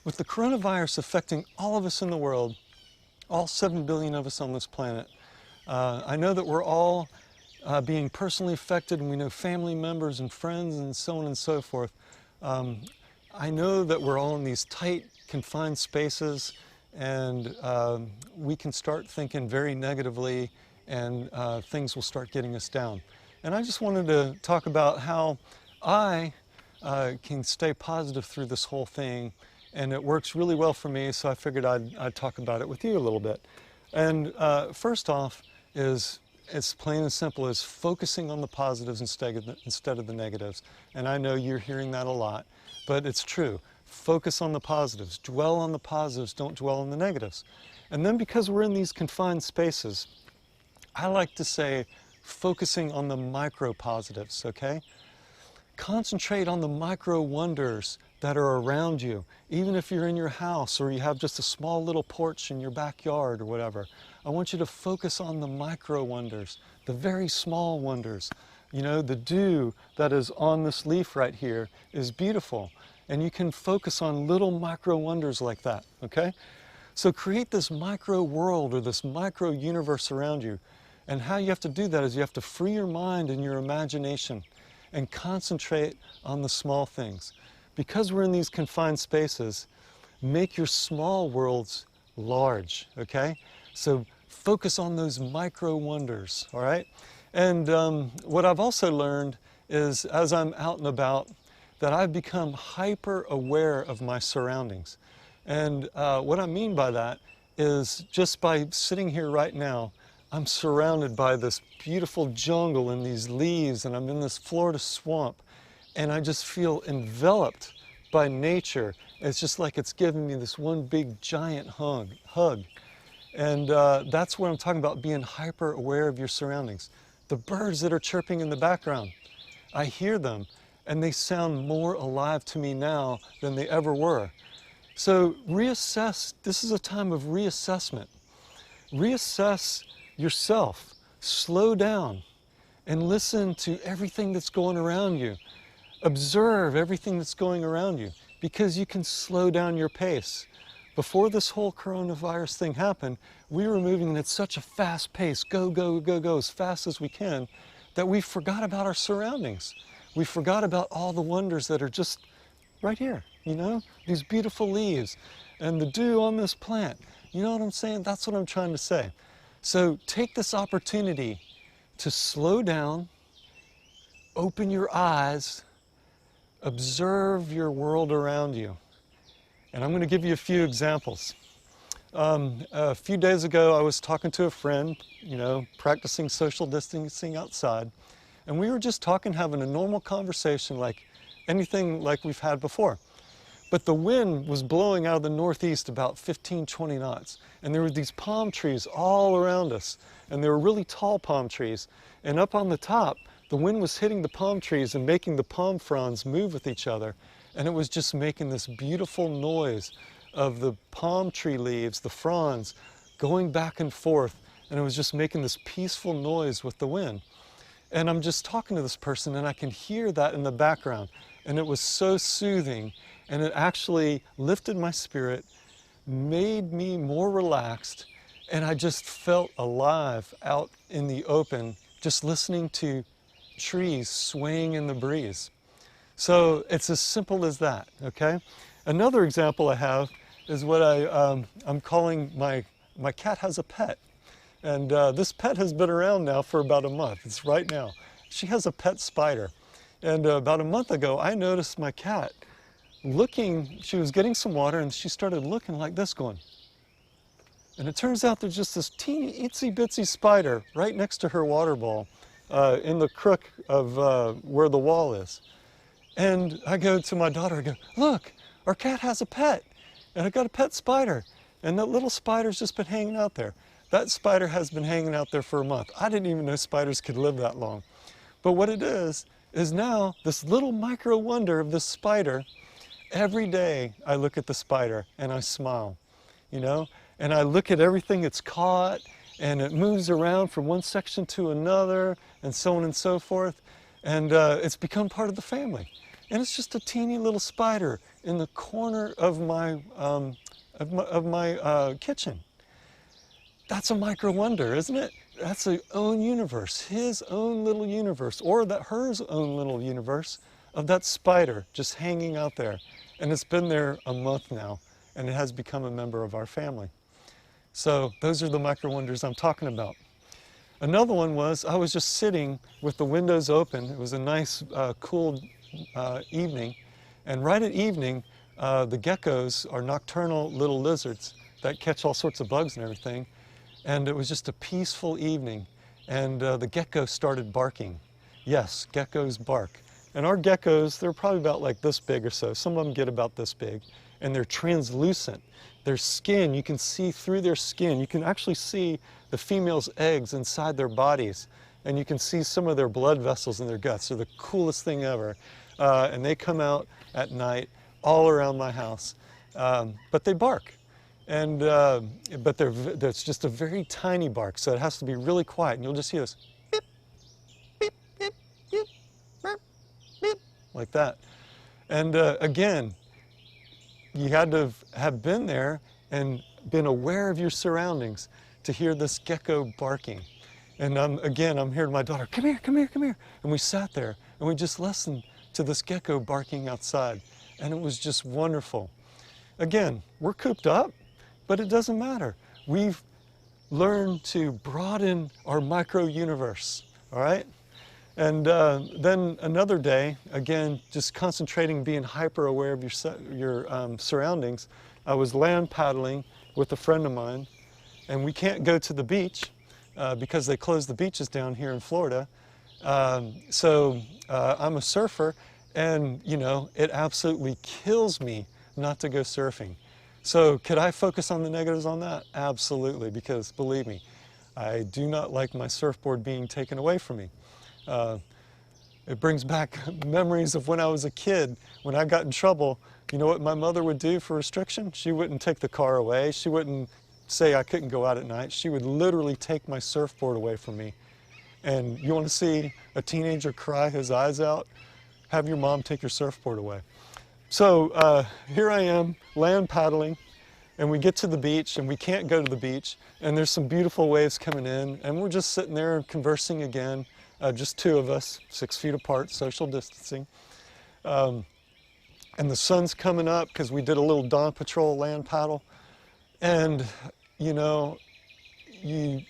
With the coronavirus affecting all of us in the world, all 7 billion of us on this planet, I know that we're all being personally affected, and we know family members and friends and so on and so forth. I know that we're all in these tight, confined spaces, and we can start thinking very negatively, and things will start getting us down. And I just wanted to talk about how I can stay positive through this whole thing, and it works really well for me, so I figured I'd talk about it with you a little bit. And first off is, it's plain and simple, is focusing on the positives instead of the negatives. And I know you're hearing that a lot, but it's true. Focus on the positives, dwell on the positives, don't dwell on the negatives. And then, because we're in these confined spaces, I like to say focusing on the micro positives, okay? Concentrate on the micro wonders that are around you. Even if you're in your house or you have just a small little porch in your backyard or whatever, I want you to focus on the micro wonders, the very small wonders. You know, the dew that is on this leaf right here is beautiful, and you can focus on little micro wonders like that, okay? So create this micro world or this micro universe around you. And how you have to do that is you have to free your mind and your imagination and concentrate on the small things. Because we're in these confined spaces, make your small worlds large, okay? So focus on those micro wonders, all right? And what I've also learned is, as I'm out and about, that I've become hyper aware of my surroundings. And what I mean by that is, just by sitting here right now, I'm surrounded by this beautiful jungle and these leaves, and I'm in this Florida swamp, and I just feel enveloped by nature. It's just like it's giving me this one big giant hug. And that's what I'm talking about, being hyper aware of your surroundings. The birds that are chirping in the background, I hear them, and they sound more alive to me now than they ever were. So reassess. This is a time of reassessment. Reassess yourself, slow down, and listen to everything that's going around you. Observe everything that's going around you, because you can slow down your pace. Before this whole coronavirus thing happened, we were moving at such a fast pace, go, go, go, go, as fast as we can, that we forgot about our surroundings. We forgot about all the wonders that are just right here, you know? These beautiful leaves and the dew on this plant. You know what I'm saying? That's what I'm trying to say. So take this opportunity to slow down, open your eyes, observe your world around you. And I'm going to give you a few examples. A few days ago, I was talking to a friend, you know, practicing social distancing outside, and we were just talking, having a normal conversation like anything like we've had before. But the wind was blowing out of the northeast about 15, 20 knots. And there were these palm trees all around us. And they were really tall palm trees. And up on the top, the wind was hitting the palm trees and making the palm fronds move with each other. And it was just making this beautiful noise of the palm tree leaves, the fronds, going back and forth. And it was just making this peaceful noise with the wind. And I'm just talking to this person, and I can hear that in the background. And it was so soothing. And it actually lifted my spirit, made me more relaxed, and I just felt alive out in the open, just listening to trees swaying in the breeze. So it's as simple as that, okay? Another example I have is what I'm calling my cat has a pet. And this pet has been around now for about a month. It's right now. She has a pet spider. And about a month ago, I noticed my cat looking. She was getting some water, and she started looking like this, going. And it turns out there's just this teeny itsy bitsy spider right next to her water bowl in the crook of where the wall is. And I go to my daughter, I go, look, our cat has a pet, and I got a pet spider. And that little spider's just been hanging out there. That spider has been hanging out there for a month. I didn't even know spiders could live that long. But what it is now this little micro wonder of this spider. Every day I look at the spider and I smile, you know, and I look at everything it's caught, and it moves around from one section to another, and so on and so forth. And it's become part of the family. And it's just a teeny little spider in the corner of my kitchen. That's a micro wonder, isn't it? That's his own universe, his own little universe, or hers own little universe of that spider just hanging out there. And it's been there a month now, and it has become a member of our family. So those are the micro wonders I'm talking about. Another one was, I was just sitting with the windows open. It was a nice, cool evening. And right at evening, the geckos are nocturnal little lizards that catch all sorts of bugs and everything. And it was just a peaceful evening. And the gecko started barking. Yes, geckos bark. And our geckos, they're probably about like this big or so. Some of them get about this big. And they're translucent. Their skin, you can see through their skin. You can actually see the female's eggs inside their bodies. And you can see some of their blood vessels in their guts. They're the coolest thing ever. And they come out at night all around my house. But they bark. And, but it's just a very tiny bark, so it has to be really quiet. And you'll just hear this beep, beep, beep, beep, beep, beep, like that. And again, you had to have been there and been aware of your surroundings to hear this gecko barking. And again, I'm hearing my daughter, come here, come here, come here. And we sat there and we just listened to this gecko barking outside. And it was just wonderful. Again, we're cooped up, but it doesn't matter. We've learned to broaden our micro universe, all right? And then another day, again, just concentrating, being hyper aware of your surroundings, I was land paddling with a friend of mine, and we can't go to the beach because they closed the beaches down here in Florida. So I'm a surfer, and you know, it absolutely kills me not to go surfing. So could I focus on the negatives on that? Absolutely, because believe me, I do not like my surfboard being taken away from me. It brings back memories of when I was a kid. When I got in trouble, you know what my mother would do for restriction? She wouldn't take the car away. She wouldn't say I couldn't go out at night. She would literally take my surfboard away from me. And you want to see a teenager cry his eyes out? Have your mom take your surfboard away. So here I am, land paddling, and we get to the beach, and we can't go to the beach, and there's some beautiful waves coming in, and we're just sitting there conversing again, just two of us, 6 feet apart, social distancing. And the sun's coming up because we did a little dawn patrol land paddle, and you know, you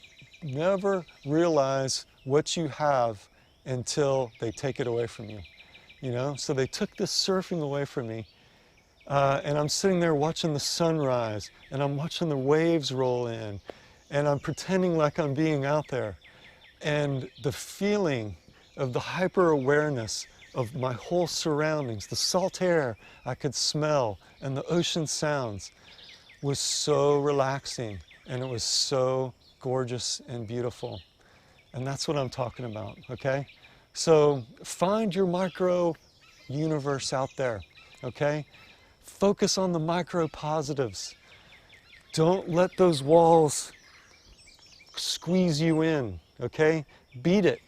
never realize what you have until they take it away from you. You know, so they took this surfing away from me, and I'm sitting there watching the sunrise, and I'm watching the waves roll in, and I'm pretending like I'm being out there. And the feeling of the hyper-awareness of my whole surroundings, the salt air I could smell, and the ocean sounds was so relaxing, and it was so gorgeous and beautiful. And that's what I'm talking about, okay? So find your micro universe out there, okay? Focus on the micro positives. Don't let those walls squeeze you in, okay? Beat it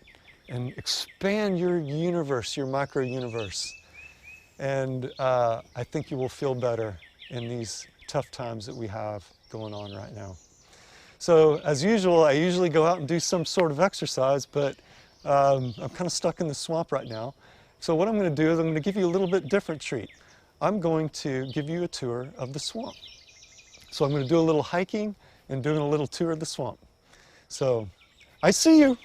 and expand your universe, your micro universe. And I think you will feel better in these tough times that we have going on right now. So as usual, I usually go out and do some sort of exercise, but I'm kind of stuck in the swamp right now. So what I'm going to do is I'm going to give you a little bit different treat. I'm going to give you a tour of the swamp. So I'm going to do a little hiking and doing a little tour of the swamp. So I see you.